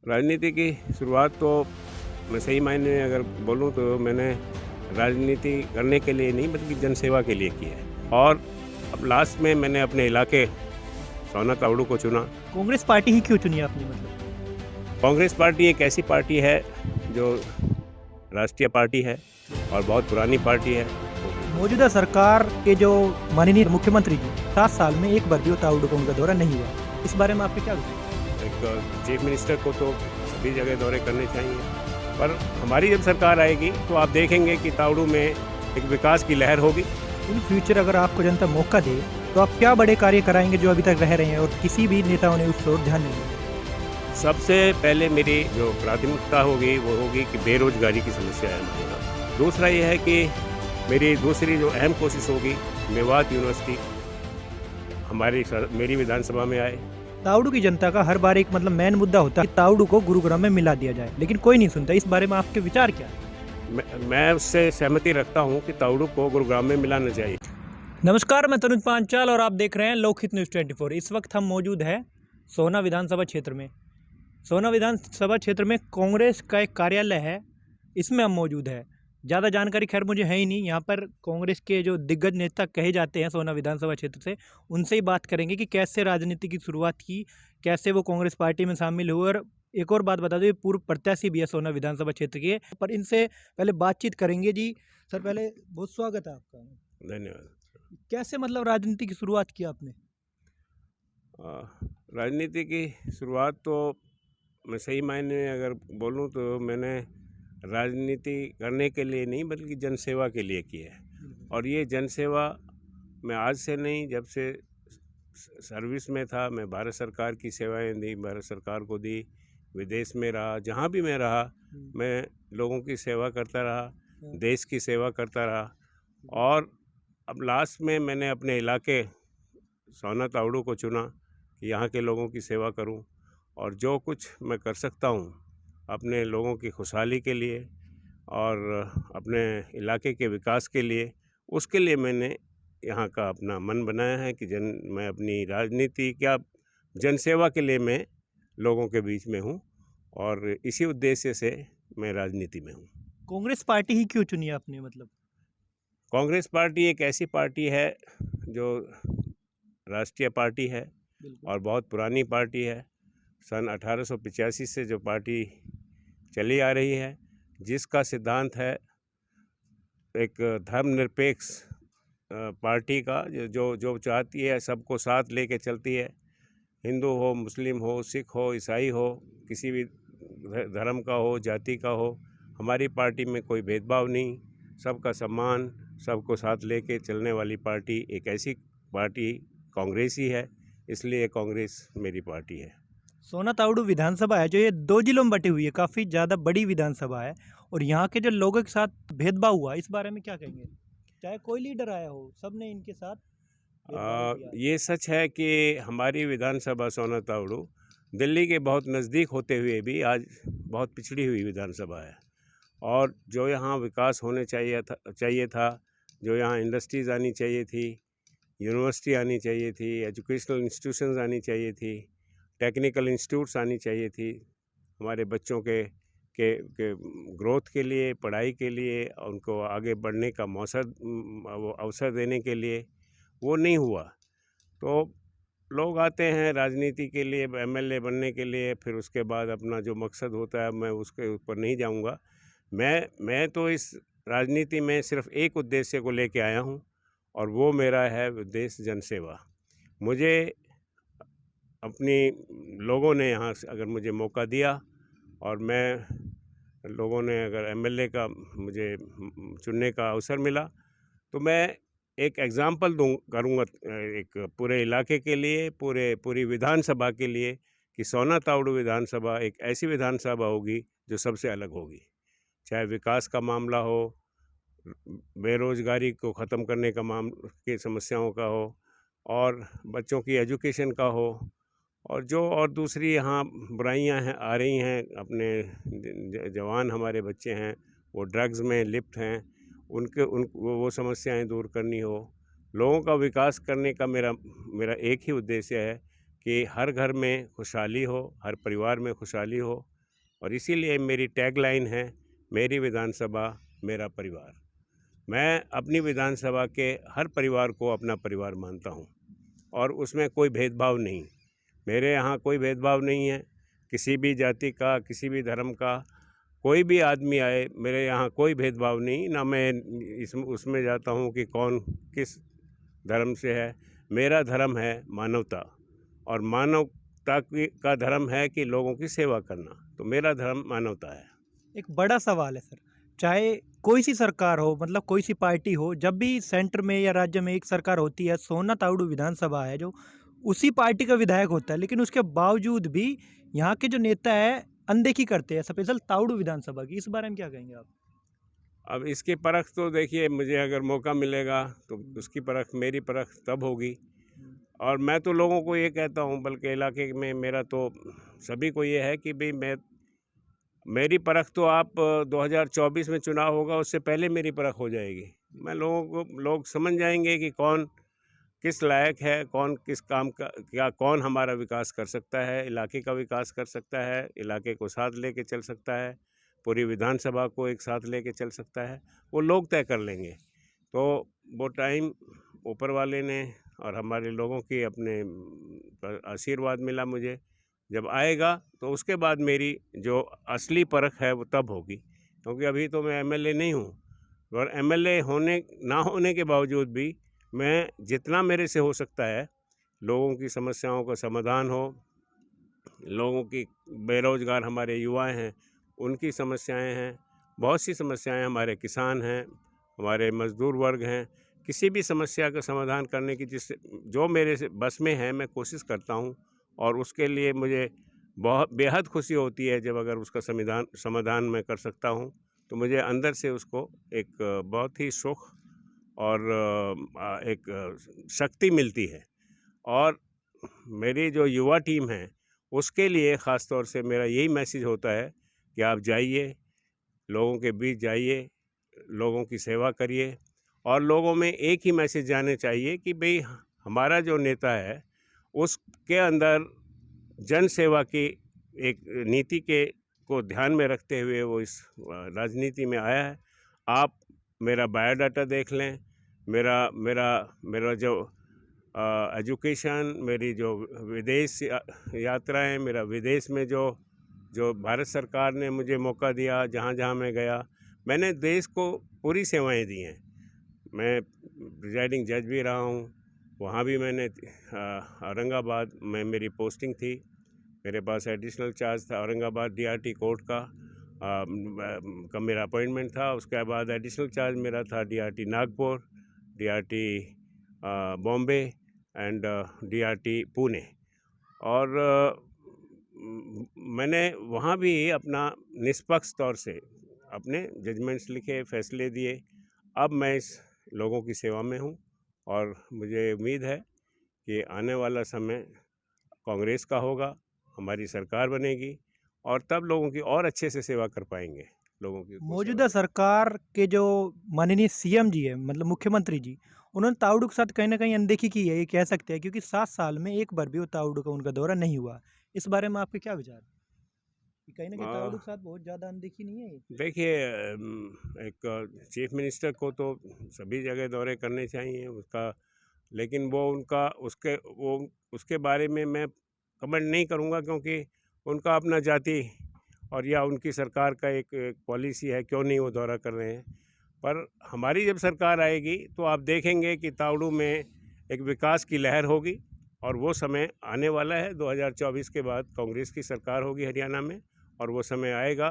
राजनीति की शुरुआत तो मैं सही मायने में अगर बोलूँ तो मैंने राजनीति करने के लिए नहीं बल्कि जनसेवा के लिए की है। और अब लास्ट में मैंने अपने इलाके सोना तावड़ू को चुना। कांग्रेस पार्टी ही क्यों चुनी आपने मतलब? कांग्रेस पार्टी एक ऐसी पार्टी है जो राष्ट्रीय पार्टी है और बहुत पुरानी पार्टी है। मौजूदा सरकार के जो माननीय मुख्यमंत्री जी 7 साल में एक बार भी तावड़ू का उनका दौरा नहीं हुआ, इस बारे में आपके क्या विचार? एक चीफ मिनिस्टर को तो सभी जगह दौरे करने चाहिए, पर हमारी जब सरकार आएगी तो आप देखेंगे कि तावड़ू में एक विकास की लहर होगी। इन फ्यूचर अगर आपको जनता मौका दे तो आप क्या बड़े कार्य कराएंगे जो अभी तक रह रहे हैं और किसी भी नेताओं ने उस ओर ध्यान नहीं दिया? सबसे पहले मेरी जो प्राथमिकता होगी वो होगी कि बेरोजगारी की समस्या है हमारे यहाँ। दूसरा ये है कि मेरी दूसरी जो अहम कोशिश होगी मेवात यूनिवर्सिटी मेरी विधानसभा में आए। तावड़ू की जनता का हर बार एक मतलब मेन मुद्दा होता है कि तावड़ू को गुरुग्राम में मिला दिया जाए, लेकिन कोई नहीं सुनता। इस बारे में आपके विचार क्या है? मैं उससे सहमति रखता हूँ कि तावड़ू को गुरुग्राम में मिलाना चाहिए। नमस्कार, मैं तनुज पांचाल और आप देख रहे हैं लोकहित न्यूज़ 24। इस वक्त हम मौजूद हैं सोना विधानसभा क्षेत्र में। सोना विधानसभा क्षेत्र में कांग्रेस का एक कार्यालय है, इसमें हम मौजूद है। ज़्यादा जानकारी खैर मुझे है ही नहीं। यहाँ पर कांग्रेस के जो दिग्गज नेता कहे जाते हैं सोना विधानसभा क्षेत्र से, उनसे ही बात करेंगे कि कैसे राजनीति की शुरुआत की, कैसे वो कांग्रेस पार्टी में शामिल हुए। और एक और बात बता दो, ये पूर्व प्रत्याशी भी है सोना विधानसभा क्षेत्र के, पर इनसे पहले बातचीत करेंगे। जी सर, पहले बहुत स्वागत है आपका। धन्यवाद। कैसे मतलब राजनीति की शुरुआत की आपने? राजनीति की शुरुआत तो मैं सही मायने में अगर बोलूँ तो मैंने राजनीति करने के लिए नहीं बल्कि जनसेवा के लिए की है। और ये जनसेवा मैं आज से नहीं, जब से सर्विस में था मैं भारत सरकार की सेवाएं दी, भारत सरकार को दी, विदेश में रहा, जहाँ भी मैं रहा मैं लोगों की सेवा करता रहा, देश की सेवा करता रहा। और अब लास्ट में मैंने अपने इलाके सोना तावड़ू को चुना कि यहाँ के लोगों की सेवा करूँ और जो कुछ मैं कर सकता हूँ अपने लोगों की खुशहाली के लिए और अपने इलाके के विकास के लिए, उसके लिए मैंने यहाँ का अपना मन बनाया है कि मैं अपनी राजनीति क्या जनसेवा के लिए मैं लोगों के बीच में हूँ और इसी उद्देश्य से मैं राजनीति में हूँ। कांग्रेस पार्टी ही क्यों चुनी आपने मतलब? कांग्रेस पार्टी एक ऐसी पार्टी है जो राष्ट्रीय पार्टी है और बहुत पुरानी पार्टी है। सन 1885 से जो पार्टी चली आ रही है, जिसका सिद्धांत है एक धर्मनिरपेक्ष पार्टी का, जो जो चाहती है सबको साथ लेके चलती है। हिंदू हो, मुस्लिम हो, सिख हो, ईसाई हो, किसी भी धर्म का हो, जाति का हो, हमारी पार्टी में कोई भेदभाव नहीं, सबका सम्मान, सबको साथ लेके चलने वाली पार्टी एक ऐसी पार्टी कांग्रेस ही है। इसलिए कांग्रेस मेरी पार्टी है। सोना तावड़ू विधानसभा है जो ये 2 जिलों में बटी हुई है, काफ़ी ज़्यादा बड़ी विधानसभा है और यहाँ के जो लोगों के साथ भेदभाव हुआ, इस बारे में क्या कहेंगे? चाहे कोई लीडर आया हो, सबने इनके साथ भेदभाव किया। ये सच है कि हमारी विधानसभा सोना तावड़ू दिल्ली के बहुत नज़दीक होते हुए भी आज बहुत पिछड़ी हुई विधानसभा है। और जो यहाँ विकास होने चाहिए था, जो यहाँ इंडस्ट्रीज़ आनी चाहिए थी, यूनिवर्सिटी आनी चाहिए थी, एजुकेशनल इंस्टीट्यूशंस आनी चाहिए थी, टेक्निकल इंस्टीट्यूट्स आनी चाहिए थी, हमारे बच्चों के ग्रोथ के लिए, पढ़ाई के लिए, उनको आगे बढ़ने का अवसर देने के लिए, वो नहीं हुआ। तो लोग आते हैं राजनीति के लिए, एमएलए बनने के लिए, फिर उसके बाद अपना जो मकसद होता है मैं उसके ऊपर नहीं जाऊंगा। मैं तो इस राजनीति में सिर्फ एक उद्देश्य को लेके आया हूं और वो मेरा है उद्देश्य जनसेवा। मुझे अपनी लोगों ने यहाँ से अगर मुझे मौका दिया और लोगों ने अगर एमएलए का मुझे चुनने का अवसर मिला तो मैं एक एग्ज़ाम्पल करूँगा एक पूरे इलाके के लिए, पूरी विधानसभा के लिए कि सोना तावड़ू विधानसभा एक ऐसी विधानसभा होगी जो सबसे अलग होगी। चाहे विकास का मामला हो, बेरोजगारी को ख़त्म करने का की समस्याओं का हो, और बच्चों की एजुकेशन का हो, और दूसरी यहाँ बुराइयाँ हैं आ रही हैं, अपने जवान हमारे बच्चे हैं वो ड्रग्स में लिप्त हैं, वो समस्याएं दूर करनी हो। लोगों का विकास करने का मेरा एक ही उद्देश्य है कि हर घर में खुशहाली हो, हर परिवार में खुशहाली हो, और इसीलिए मेरी टैगलाइन है, मेरी विधानसभा मेरा परिवार। मैं अपनी विधानसभा के हर परिवार को अपना परिवार मानता हूँ और उसमें कोई भेदभाव नहीं। मेरे यहाँ कोई भेदभाव नहीं है, किसी भी जाति का, किसी भी धर्म का, कोई भी आदमी आए, मेरे यहाँ कोई भेदभाव नहीं। ना मैं उसमें जाता हूँ कि कौन किस धर्म से है। मेरा धर्म है मानवता, और मानवता का धर्म है कि लोगों की सेवा करना, तो मेरा धर्म मानवता है। एक बड़ा सवाल है सर, चाहे कोई सी सरकार हो, मतलब कोई सी पार्टी हो, जब भी सेंटर में या राज्य में एक सरकार होती है, सोना तावड़ू विधानसभा है जो उसी पार्टी का विधायक होता है, लेकिन उसके बावजूद भी यहाँ के जो नेता है अनदेखी करते हैं स्पेशल तावड़ू विधानसभा की। इस बारे में क्या कहेंगे आप? अब इसकी परख तो देखिए, मुझे अगर मौका मिलेगा तो उसकी परख, मेरी परख तब होगी। और मैं तो लोगों को ये कहता हूँ, बल्कि इलाके में मेरा तो सभी को ये है कि भाई मेरी परख तो आप 2024 में चुनाव होगा उससे पहले मेरी परख हो जाएगी। मैं लोग समझ जाएंगे कि कौन किस लायक है, कौन किस काम का, क्या कौन हमारा विकास कर सकता है, इलाके का विकास कर सकता है, इलाके को साथ लेके चल सकता है, पूरी विधानसभा को एक साथ लेके चल सकता है, वो लोग तय कर लेंगे। तो वो टाइम ऊपर वाले ने और हमारे लोगों की अपने आशीर्वाद मिला मुझे, जब आएगा तो उसके बाद मेरी जो असली परख है वो तब होगी। क्योंकि अभी तो मैं एमएलए नहीं हूँ, और एमएलए होने ना होने के बावजूद भी मैं जितना मेरे से हो सकता है, लोगों की समस्याओं का समाधान हो, लोगों की, बेरोजगार हमारे युवा हैं उनकी समस्याएं हैं, बहुत सी समस्याएं, हमारे किसान हैं, हमारे मजदूर वर्ग हैं, किसी भी समस्या का समाधान करने की जो मेरे से बस में है मैं कोशिश करता हूं। और उसके लिए मुझे बहुत बेहद खुशी होती है जब अगर उसका समाधान मैं कर सकता हूं, तो मुझे अंदर से उसको एक बहुत ही सुख और एक शक्ति मिलती है। और मेरी जो युवा टीम है उसके लिए ख़ास तौर से मेरा यही मैसेज होता है कि आप जाइए, लोगों के बीच जाइए, लोगों की सेवा करिए। और लोगों में एक ही मैसेज जाने चाहिए कि भाई हमारा जो नेता है उसके अंदर जन सेवा की एक नीति को ध्यान में रखते हुए वो इस राजनीति में आया है। आप मेरा बायोडाटा देख लें, मेरा जो एजुकेशन, मेरी जो विदेश यात्राएं, मेरा विदेश में जो भारत सरकार ने मुझे मौका दिया, जहाँ जहाँ मैं गया, मैंने देश को पूरी सेवाएं दी हैं। मैं प्रिजाइडिंग जज भी रहा हूँ, वहाँ भी मैंने औरंगाबाद में मेरी पोस्टिंग थी, मेरे पास एडिशनल चार्ज था, औरंगाबाद डीआरटी कोर्ट का मेरा अपॉइंटमेंट था। उसके बाद एडिशनल चार्ज मेरा था DRT Nagpur, DRT Bombay and DRT Pune. और मैंने वहाँ भी अपना निष्पक्ष तौर से अपने जजमेंट्स लिखे, फैसले दिए। अब मैं इस लोगों की सेवा में हूँ और मुझे उम्मीद है कि आने वाला समय कांग्रेस का होगा, हमारी सरकार बनेगी और तब लोगों की और अच्छे से सेवा कर पाएंगे। लोगों की मौजूदा सरकार के जो माननीय सीएम जी है, मतलब मुख्यमंत्री जी, उन्होंने तावड़ू के साथ कहीं ना कहीं अनदेखी की है, ये कह सकते हैं, क्योंकि 7 साल में एक बार भी वो तावड़ू का उनका दौरा नहीं हुआ। इस बारे में आपके क्या विचार, कि कहीं ना कहीं तावड़ू के साथ बहुत ज़्यादा अनदेखी नहीं है? देखिए, एक चीफ मिनिस्टर को तो सभी जगह दौरे करने चाहिए उसका, लेकिन उसके बारे में मैं कमेंट नहीं करूंगा, क्योंकि उनका अपना जाति और या उनकी सरकार का एक पॉलिसी है, क्यों नहीं वो दौरा कर रहे हैं। पर हमारी जब सरकार आएगी तो आप देखेंगे कि तावड़ू में एक विकास की लहर होगी, और वो समय आने वाला है। 2024 के बाद कांग्रेस की सरकार होगी हरियाणा में, और वो समय आएगा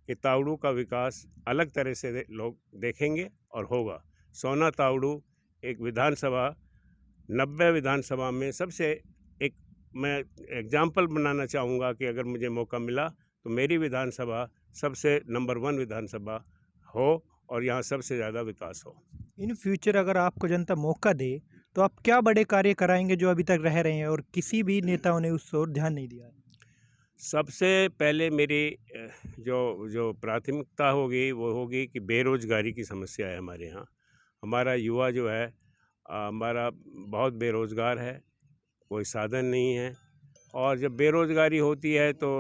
कि तावड़ू का विकास अलग तरह से लोग देखेंगे और होगा। सोना तावड़ू एक विधानसभा, 90 विधानसभा में सबसे एक मैं एग्जाम्पल बनाना चाहूँगा कि अगर मुझे मौका मिला तो मेरी विधानसभा सबसे नंबर 1 विधानसभा हो और यहाँ सबसे ज़्यादा विकास हो। इन फ्यूचर अगर आपको जनता मौका दे तो आप क्या बड़े कार्य कराएंगे जो अभी तक रह रहे हैं और किसी भी नेताओं ने उस ओर ध्यान नहीं दिया है? सबसे पहले मेरी जो प्राथमिकता होगी वो होगी कि बेरोज़गारी की समस्या है हमारे यहाँ। हमारा युवा जो है हमारा बहुत बेरोज़गार है, कोई साधन नहीं है। और जब बेरोज़गारी होती है तो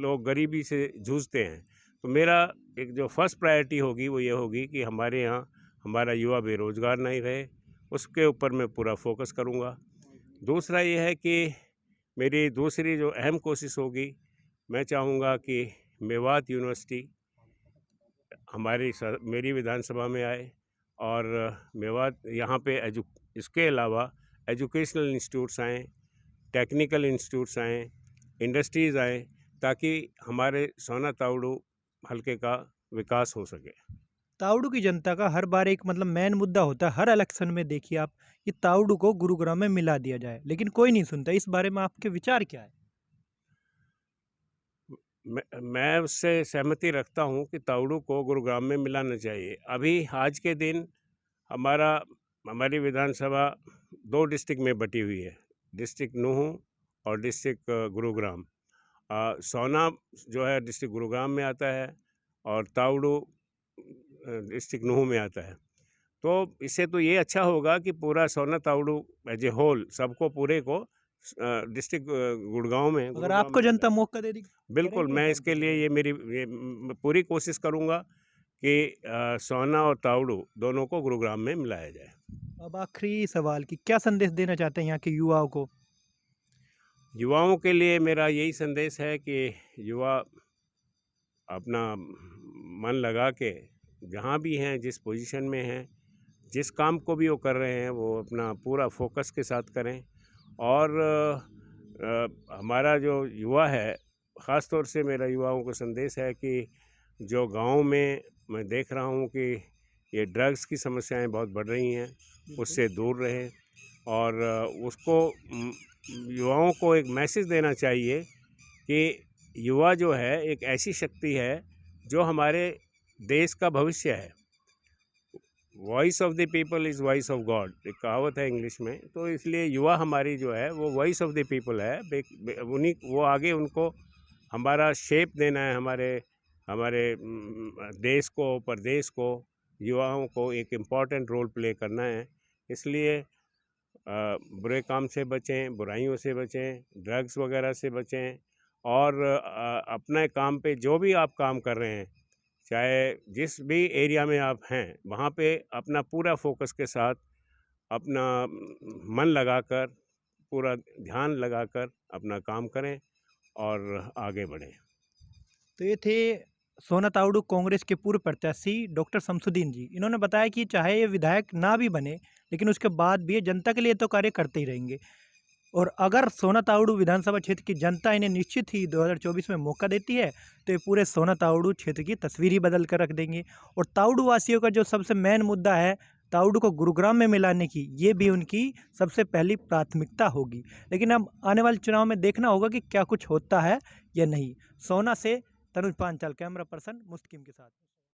लोग गरीबी से जूझते हैं। तो मेरा एक जो फर्स्ट प्रायोरिटी होगी वो ये होगी कि हमारे यहाँ हमारा युवा बेरोज़गार नहीं रहे, उसके ऊपर मैं पूरा फोकस करूँगा। दूसरा ये है कि मेरी दूसरी जो अहम कोशिश होगी, मैं चाहूँगा कि मेवात यूनिवर्सिटी मेरी विधानसभा में आए और मेवात यहाँ पे इसके अलावा एजुकेशनल इंस्टीट्यूट्स आएँ, टेक्निकल इंस्टीट्यूट्स आएँ, इंडस्ट्रीज़ आएँ, ताकि हमारे सोना तावड़ू हलके का विकास हो सके। तावड़ू की जनता का हर बार एक मतलब मेन मुद्दा होता है, हर इलेक्शन में देखिए आप, कि तावड़ू को गुरुग्राम में मिला दिया जाए, लेकिन कोई नहीं सुनता। इस बारे में आपके विचार क्या है? मैं उससे सहमति रखता हूँ कि तावड़ू को गुरुग्राम में मिलाना चाहिए। अभी आज के दिन हमारी विधानसभा 2 डिस्ट्रिक्ट में बटी हुई है, डिस्ट्रिक्ट नूहू और डिस्ट्रिक्ट गुरुग्राम। सोना जो है डिस्ट्रिक्ट गुरुग्राम में आता है और तावड़ू डिस्ट्रिक्ट नूहू में आता है। तो इससे तो ये अच्छा होगा कि पूरा सोना तावड़ू एज ए होल सबको पूरे को डिस्ट्रिक्ट गुड़गांव में अगर आपको जनता मौका दे दी, बिल्कुल मैं इसके लिए मैं पूरी कोशिश करूंगा कि सोना और तावड़ू दोनों को गुरुग्राम में मिलाया जाए। अब आखिरी सवाल कि क्या संदेश देना चाहते हैं यहाँ के युवाओं को? युवाओं के लिए मेरा यही संदेश है कि युवा अपना मन लगा के जहाँ भी हैं, जिस पोजीशन में हैं, जिस काम को भी वो कर रहे हैं, वो अपना पूरा फोकस के साथ करें। और हमारा जो युवा है, ख़ास तौर से मेरा युवाओं को संदेश है कि जो गांव में मैं देख रहा हूँ कि ये ड्रग्स की समस्याएं बहुत बढ़ रही हैं, उससे दूर रहें। और उसको युवाओं को एक मैसेज देना चाहिए कि युवा जो है एक ऐसी शक्ति है जो हमारे देश का भविष्य है। Voice of the people is voice of God, एक कहावत है इंग्लिश में। तो इसलिए युवा हमारी जो है वो वॉइस ऑफ द पीपल है। उन्हीं वो आगे उनको हमारा शेप देना है, हमारे देश को, प्रदेश को, युवाओं को एक इम्पॉर्टेंट रोल प्ले करना है। इसलिए बुरे काम से बचें, बुराइयों से बचें, ड्रग्स वगैरह से बचें और अपने काम पे जो भी आप काम कर रहे हैं, चाहे जिस भी एरिया में आप हैं, वहाँ पे अपना पूरा फोकस के साथ अपना मन लगाकर, पूरा ध्यान लगाकर अपना काम करें और आगे बढ़ें। तो ये थे सोना तावड़ू कांग्रेस के पूर्व प्रत्याशी डॉक्टर शमसुद्दीन जी। इन्होंने बताया कि चाहे ये विधायक ना भी बने, लेकिन उसके बाद भी ये जनता के लिए तो कार्य करते ही रहेंगे। और अगर सोना तावड़ू विधानसभा क्षेत्र की जनता इन्हें निश्चित ही 2024 में मौका देती है, तो ये पूरे सोना तावड़ू क्षेत्र की तस्वीर ही बदल कर रख देंगे। और तावड़ू वासियों का जो सबसे मेन मुद्दा है, तावड़ू को गुरुग्राम में मिलाने की, ये भी उनकी सबसे पहली प्राथमिकता होगी। लेकिन अब आने वाले चुनाव में देखना होगा कि क्या कुछ होता है या नहीं। सोना से तनुज पांचाल, कैमरा पर्सन मुस्तकीम के साथ।